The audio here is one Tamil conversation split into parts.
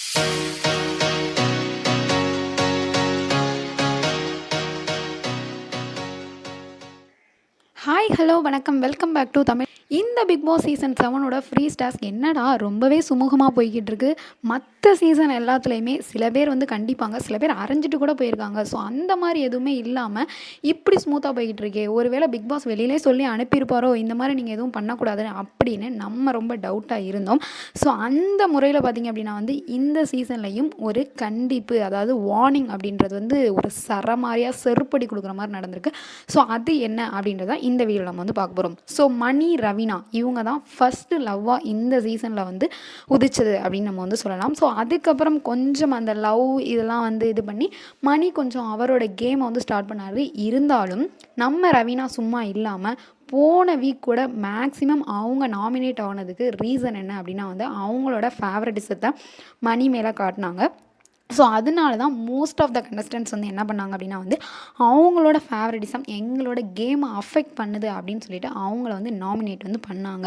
ஹாய் ஹலோ வணக்கம் வெல்கம் பேக் டு தமிழ். இந்த பிக் பாஸ் சீசன் 7ஓட ஃப்ரீஸ் டாஸ்க் என்னடா ரொம்பவே சுமூகமாக போய்கிட்டு இருக்கு. மற்ற சீசன் எல்லாத்துலேயுமே சில பேர் வந்து கண்டிப்பாங்க, சில பேர் அரைஞ்சிட்டு கூட போயிருக்காங்க. ஸோ அந்த மாதிரி எதுவுமே இல்லாமல் இப்படி ஸ்மூத்தாக போய்கிட்டு இருக்கே. ஒருவேளை பிக் பாஸ் வெளியிலே சொல்லி அனுப்பியிருப்பாரோ இந்த மாதிரி நீங்கள் எதுவும் பண்ணக்கூடாது அப்படின்னு நம்ம ரொம்ப டவுட்டாக இருந்தோம். ஸோ அந்த முறையில் பார்த்திங்க அப்படின்னா வந்து இந்த சீசன்லையும் ஒரு கண்டிப்பு, அதாவது வார்னிங் அப்படின்றது வந்து ஒரு சரமாரியாக செருப்படி கொடுக்குற மாதிரி நடந்திருக்கு. ஸோ அது என்ன அப்படின்றத இந்த வீடியோவில் நம்ம வந்து பார்க்க போகிறோம். ஸோ மணி ரவீனா இவங்க தான் ஃபஸ்ட்டு லவ்வாக இந்த சீசனில் வந்து உதிச்சது அப்படின்னு நம்ம வந்து சொல்லலாம். ஸோ அதுக்கப்புறம் கொஞ்சம் அந்த லவ் இதெல்லாம் வந்து இது பண்ணி மணி கொஞ்சம் அவரோட கேமை வந்து ஸ்டார்ட் பண்ணார். இருந்தாலும் நம்ம ரவீனா சும்மா இல்லாமல் போன வீக் கூட மேக்ஸிமம் அவங்க நாமினேட் ஆனதுக்கு ரீசன் என்ன அப்படின்னா வந்து அவங்களோட ஃபேவரட்டிசத்தை மணி மேலே காட்டினாங்க. ஸோ அதனால தான் மோஸ்ட் ஆஃப் த கண்டஸ்டன்ட்ஸ் வந்து என்ன பண்ணாங்க அப்படின்னா வந்து அவங்களோட ஃபேவரட்டிசம் எங்களோட கேமை அஃபெக்ட் பண்ணுது அப்படின்னு சொல்லிட்டு அவங்கள வந்து நாமினேட் வந்து பண்ணாங்க.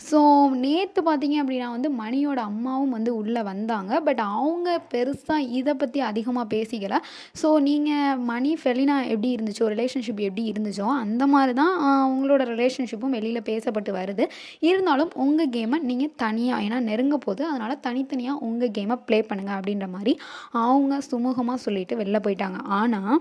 ஸோ நேற்று பார்த்தீங்க அப்படின்னா வந்து மணியோட அம்மாவும் வந்து உள்ளே வந்தாங்க. பட் அவங்க பெருசாக இதை பற்றி அதிகமாக பேசிக்கல. ஸோ நீங்கள் மணி ஃபெலினா எப்படி இருந்துச்சோ, ரிலேஷன்ஷிப் எப்படி இருந்துச்சோ அந்த மாதிரி தான் அவங்களோட ரிலேஷன்ஷிப்பும் வெளியில் பேசப்பட்டு வருது. இருந்தாலும் உங்கள் கேமை நீங்கள் தனியாக, ஏன்னா நெருங்க போகுது, அதனால் தனித்தனியாக உங்கள் கேமை ப்ளே பண்ணுங்கள் அப்படின்ற மாதிரி அவங்க சுமூகமாக சொல்லிட்டு வெளில போயிட்டாங்க. ஆனால்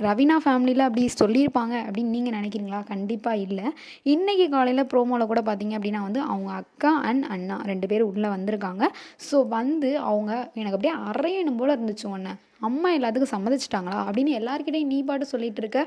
ரவீனா ஃபேமிலியில் அப்படி சொல்லியிருப்பாங்க அப்படின்னு நீங்கள் நினைக்கிறீங்களா? கண்டிப்பாக இல்லை. இன்றைக்கி காலையில் ப்ரோமோவில் கூட பார்த்தீங்க அப்படின்னா வந்து அவங்க அக்கா அண்ட் அண்ணா 2 பேர் உள்ளே வந்திருக்காங்க. ஸோ வந்து அவங்க எனக்கு அப்படியே அறையணும் போல் இருந்துச்சு. ஒன்று அம்மா எல்லாத்துக்கும் சம்மதிச்சிட்டாங்களா அப்படின்னு எல்லாருக்கிட்டையும் நீ பாட்டு சொல்லிகிட்டு இருக்க.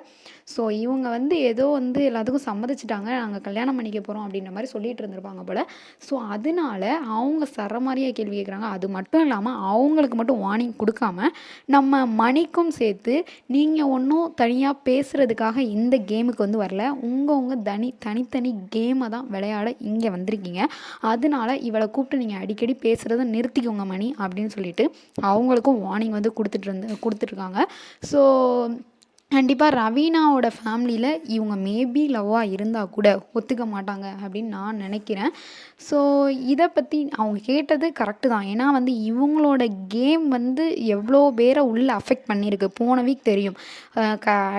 ஸோ இவங்க வந்து ஏதோ வந்து எல்லாத்துக்கும் சம்மதிச்சிட்டாங்க, நாங்கள் கல்யாணம் பண்ணிக்க போகிறோம் அப்படின்ற மாதிரி சொல்லிகிட்டு இருந்திருப்பாங்க போல். ஸோ அதனால அவங்க சரமாரியாக கேள்வி கேட்குறாங்க. அது மட்டும் இல்லாமல் அவங்களுக்கு மட்டும் வார்னிங் கொடுக்காம நம்ம மணிக்கும் சேர்த்து நீங்கள் ஒன்றும் தனியாக பேசுகிறதுக்காக இந்த கேமுக்கு வந்து வரல, உங்கள் தனித்தனி கேமை தான் விளையாட இங்கே வந்திருக்கீங்க. அதனால இவளை கூப்பிட்டு நீங்கள் அடிக்கடி பேசுகிறத நிறுத்திக்கோங்க மணி அப்படின்னு சொல்லிட்டு அவங்களுக்கும் வார்னிங் வந்து கொடுத்துட்ருக்காங்க. ஸோ கண்டிப்பாக ரவீனாவோட ஃபேமிலியில் இவங்க மேபி லவ்வாக இருந்தால் கூட ஒத்துக்க மாட்டாங்க அப்படின்னு நான் நினைக்கிறேன். ஸோ இதை பற்றி அவங்க கேட்டது கரெக்டு தான். ஏன்னா வந்து இவங்களோட கேம் வந்து எவ்வளோ பேரை உள்ளே அஃபெக்ட் பண்ணியிருக்கு. போன வீக் தெரியும்.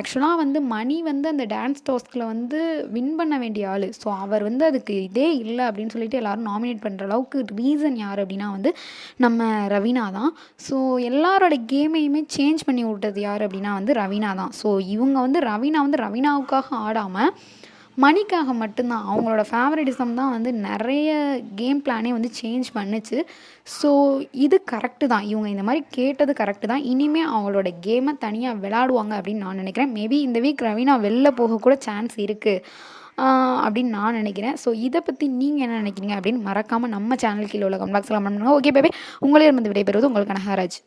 ஆக்சுவலாக வந்து மணி வந்து அந்த டான்ஸ் டாஸ்கில் வந்து வின் பண்ண வேண்டிய ஆள். ஸோ அவர் வந்து அதுக்கு இதே இல்லை அப்படின்னு சொல்லிட்டு எல்லோரும் நாமினேட் பண்ணுற அளவுக்கு ரீசன் யார் அப்படின்னா வந்து நம்ம ரவீனா தான். ஸோ எல்லாரோட கேமையுமே சேஞ்ச் பண்ணி விட்டது யார் அப்படின்னா வந்து ரவீனா தான். ஸோ இவங்க வந்து ரவீனா வந்து ரவீனாவுக்காக ஆடாமல் மணிக்காக மட்டும்தான், அவங்களோட ஃபேவரட்டிசம் தான் வந்து நிறைய கேம் பிளானே வந்து சேஞ்ச் பண்ணுச்சு. ஸோ இது கரெக்டு தான். இவங்க இந்த மாதிரி கேட்டது கரெக்டு தான். இனிமேல் அவங்களோட கேமை தனியாக விளையாடுவாங்க அப்படின்னு நான் நினைக்கிறேன். மேபி இந்த வீக் ரவீனா வெளில போக கூட சான்ஸ் இருக்குது அப்படின்னு நான் நினைக்கிறேன். ஸோ இதை பற்றி நீங்கள் என்ன நினைக்கிறீங்க அப்படின்னு மறக்காமல் நம்ம சேனல் கீழே உள்ள கமெண்ட் பாக்ஸில் கமெண்ட் பண்ணுங்கள். ஓகே பேபி, உங்களே வந்து விடைபெறுவது உங்களுக்கான ஹேராஜ்.